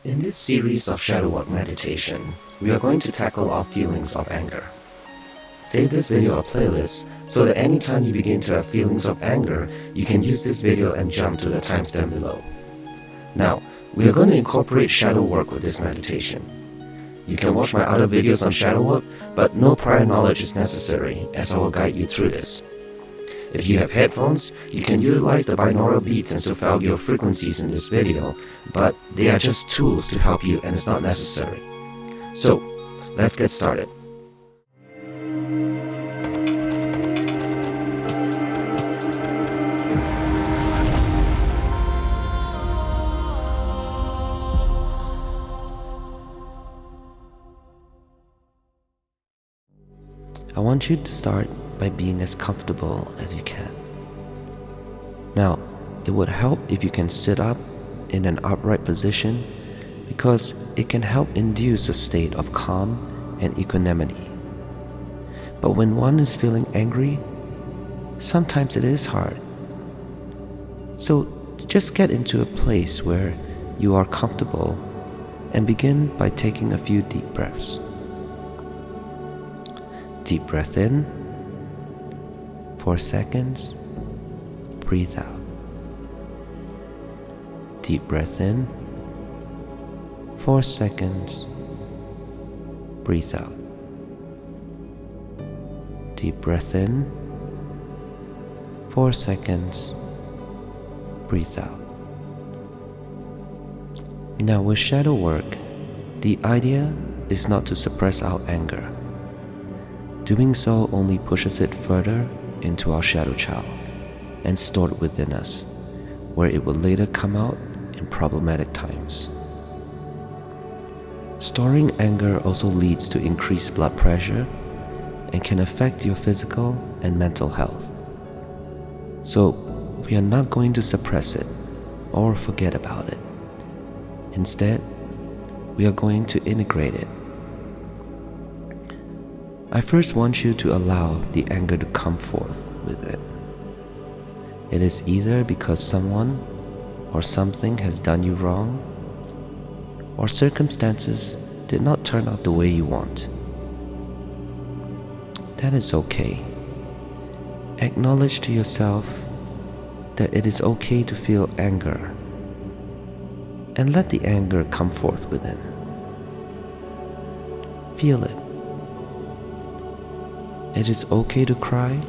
In this series of shadow work meditation, we are going to tackle our feelings of anger. Save this video a playlist so that anytime you begin to have feelings of anger, you can use this video and jump to the timestamp below. Now, we are going to incorporate shadow work with this meditation. You can watch my other videos on shadow work, but no prior knowledge is necessary as I will guide you through this. If you have headphones, you can utilize the binaural beats and Solfeggio frequencies in this video, but they are just tools to help you and it's not necessary. So, let's get started. I want you to start by being as comfortable as you can. Now, it would help if you can sit up in an upright position because it can help induce a state of calm and equanimity. But when one is feeling angry, sometimes it is hard. So just get into a place where you are comfortable and begin by taking a few deep breaths. Deep breath in, 4 seconds, breathe out. Deep breath in, 4 seconds, breathe out. Deep breath in, 4 seconds, breathe out. Now with shadow work, the idea is not to suppress our anger. Doing so only pushes it further into our shadow child and stored within us, where it will later come out in problematic times. Storing anger also leads to increased blood pressure and can affect your physical and mental health. So, we are not going to suppress it or forget about it. Instead, we are going to integrate it. I first want you to allow the anger to come forth with it. It is either because someone or something has done you wrong, or circumstances did not turn out the way you want. That is okay. Acknowledge to yourself that it is okay to feel anger, and let the anger come forth within. Feel it. It is okay to cry.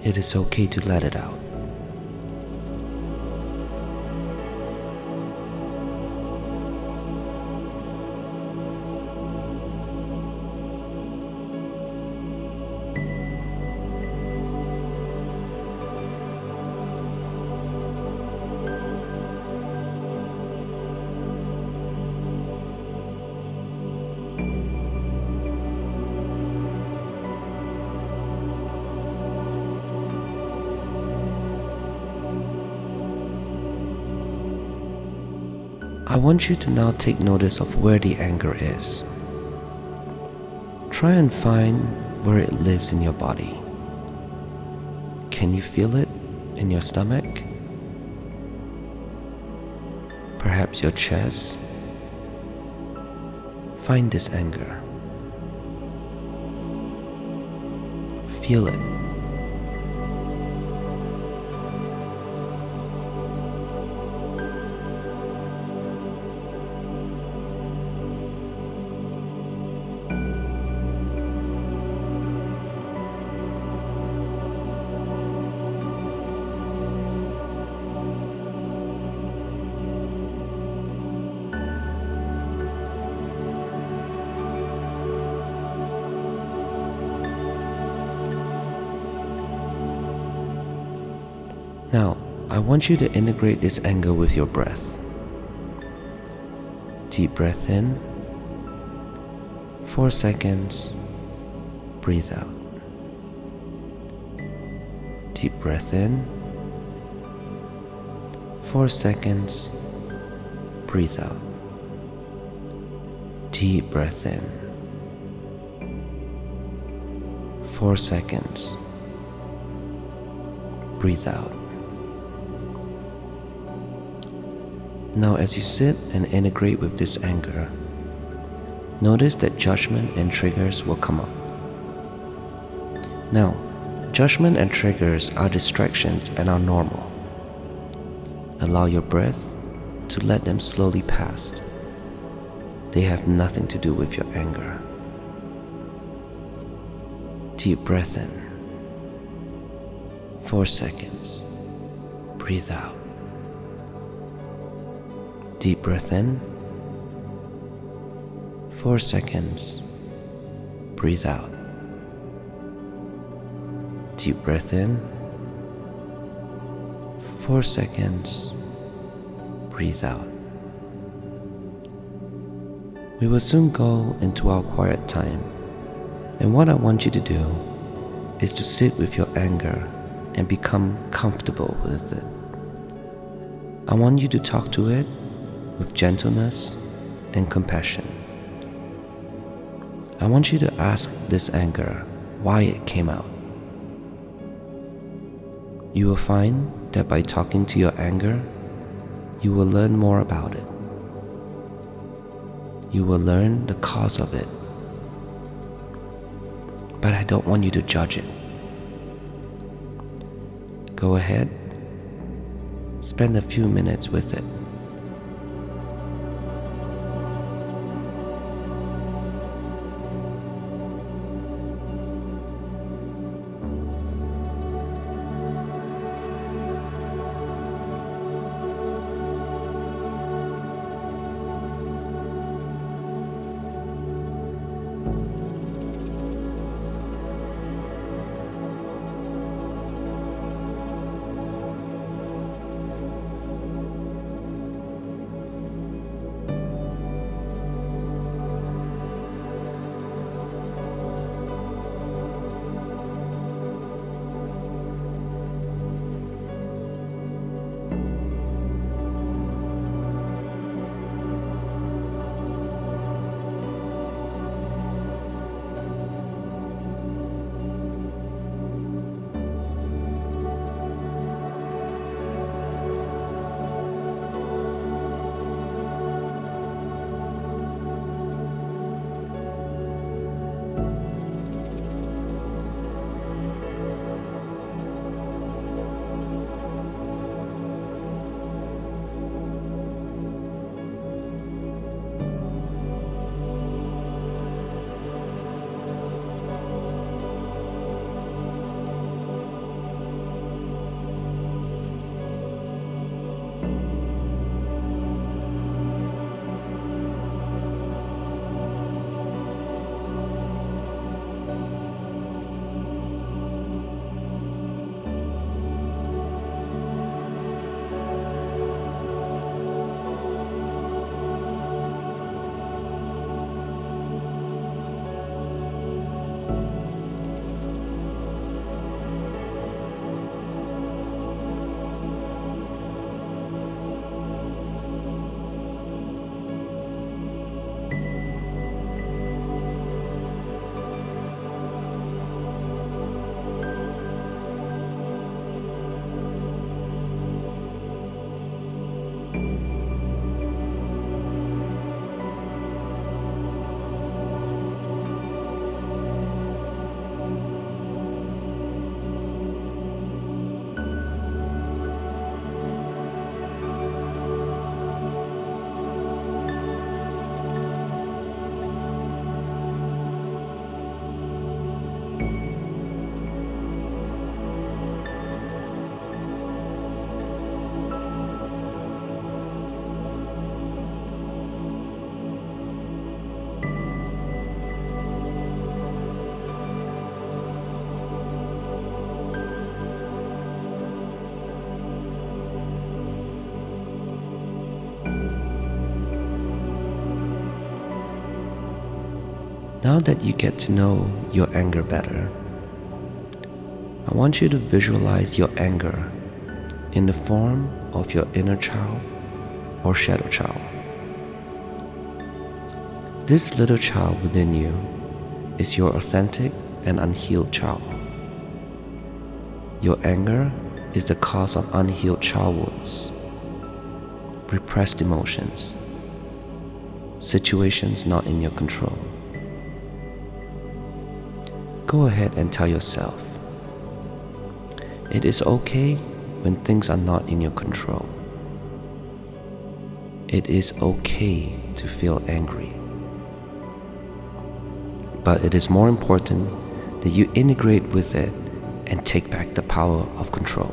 It is okay to let it out. I want you to now take notice of where the anger is. Try and find where it lives in your body. Can you feel it in your stomach? Perhaps your chest? Find this anger. Feel it. Now, I want you to integrate this anger with your breath. Deep breath in, 4 seconds, breathe out. Deep breath in, 4 seconds, breathe out. Deep breath in, 4 seconds, breathe out. Now, as you sit and integrate with this anger, notice that judgment and triggers will come up. Now, judgment and triggers are distractions and are normal. Allow your breath to let them slowly pass. They have nothing to do with your anger. Deep breath in. 4 seconds. Breathe out. Deep breath in. 4 seconds. Breathe out. Deep breath in. 4 seconds. Breathe out. We will soon go into our quiet time, and what I want you to do is to sit with your anger and become comfortable with it. I want you to talk to it with gentleness and compassion. I want you to ask this anger why it came out. You will find that by talking to your anger, you will learn more about it. You will learn the cause of it. But I don't want you to judge it. Go ahead, spend a few minutes with it. Now that you get to know your anger better, I want you to visualize your anger in the form of your inner child or shadow child. This little child within you is your authentic and unhealed child. Your anger is the cause of unhealed child wounds. repressed emotions, situations not in your control. Go ahead and tell yourself, it is okay when things are not in your control. It is okay to feel angry. But it is more important that you integrate with it and take back the power of control.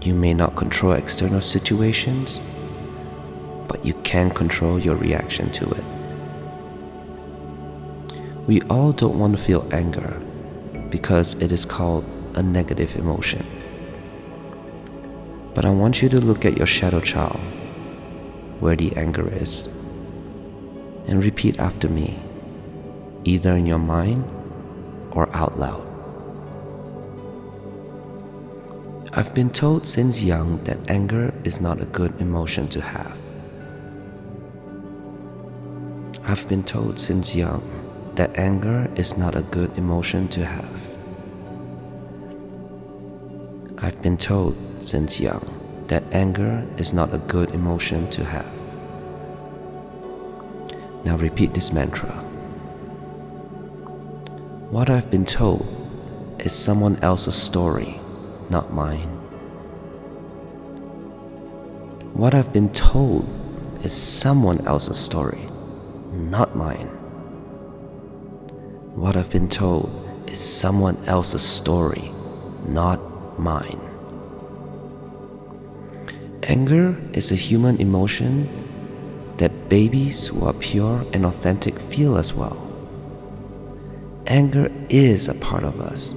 You may not control external situations, but you can control your reaction to it. We all don't want to feel anger because it is called a negative emotion. But I want you to look at your shadow child, where the anger is, and repeat after me, either in your mind or out loud. I've been told since young that anger is not a good emotion to have. I've been told since young that anger is not a good emotion to have. I've been told since young that anger is not a good emotion to have. Now repeat this mantra. What I've been told is someone else's story, not mine. What I've been told is someone else's story, not mine. What I've been told is someone else's story, not mine. Anger is a human emotion that babies who are pure and authentic feel as well. Anger is a part of us,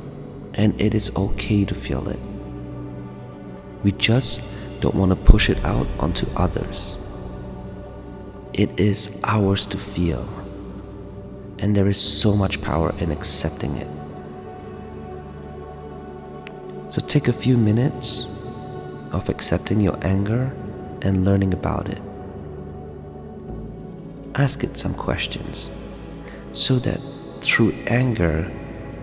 and it is okay to feel it. We just don't want to push it out onto others. It is ours to feel, and there is so much power in accepting it. So take a few minutes of accepting your anger and learning about it. Ask it some questions so that through anger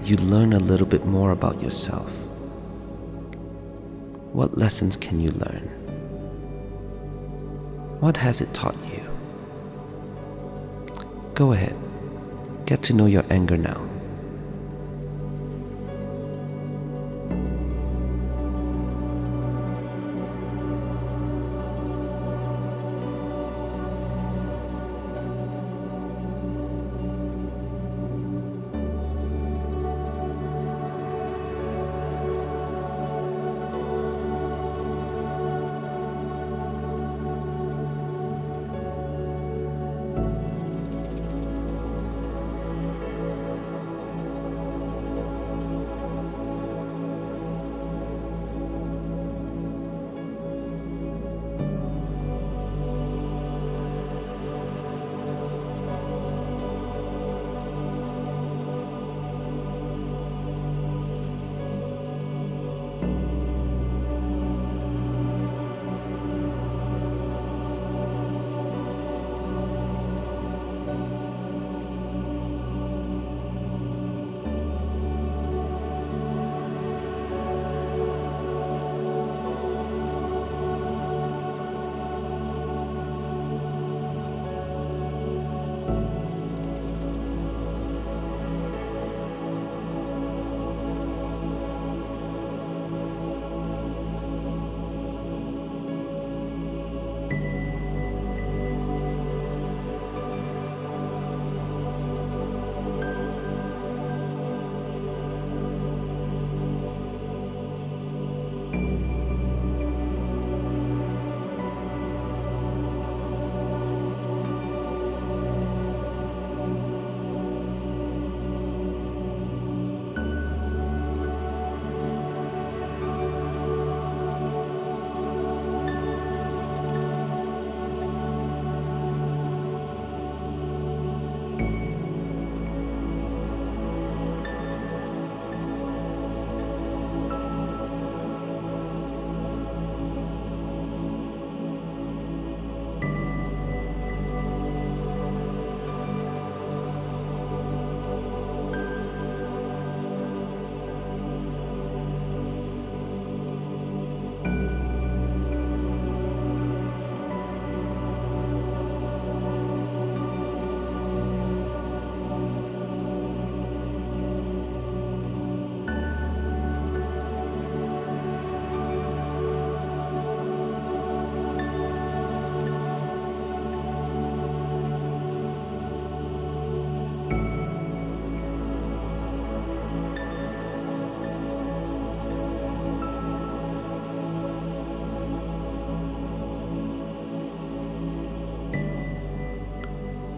you learn a little bit more about yourself. What lessons can you learn? What has it taught you? Go ahead, get to know your anger now.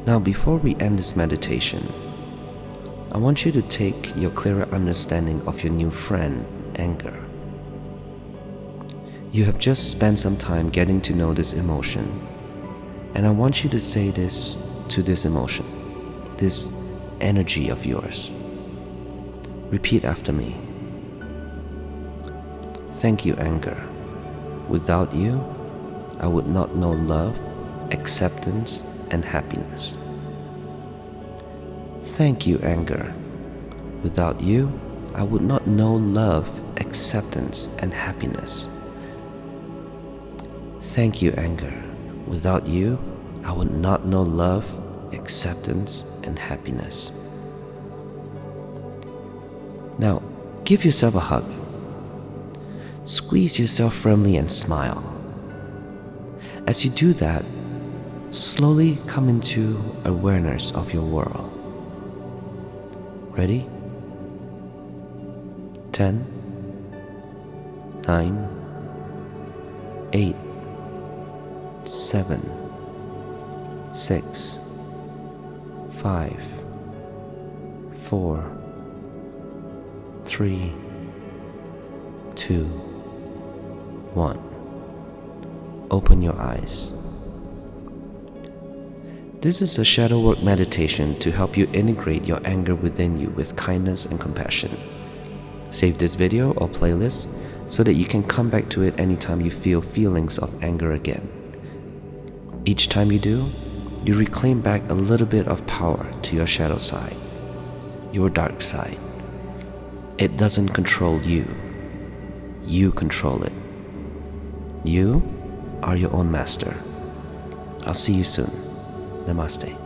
Now, before we end this meditation, I want you to take your clearer understanding of your new friend, anger. You have just spent some time getting to know this emotion, and I want you to say this to this emotion, this energy of yours. Repeat after me. Thank you, anger. Without you, I would not know love, acceptance, and happiness. Thank you, anger. Without you, I would not know love, acceptance, and happiness. Thank you, anger. Without you, I would not know love, acceptance, and happiness. Now, give yourself a hug. Squeeze yourself firmly and smile. As you do that, slowly come into awareness of your world. Ready? 10, 9, 8, 7, 6, 5, 4, 3, 2, 1. Open your eyes. This is a shadow work meditation to help you integrate your anger within you with kindness and compassion. Save this video or playlist so that you can come back to it anytime you feel feelings of anger again. Each time you do, you reclaim back a little bit of power to your shadow side, your dark side. It doesn't control you. You control it. You are your own master. I'll see you soon. Namaste.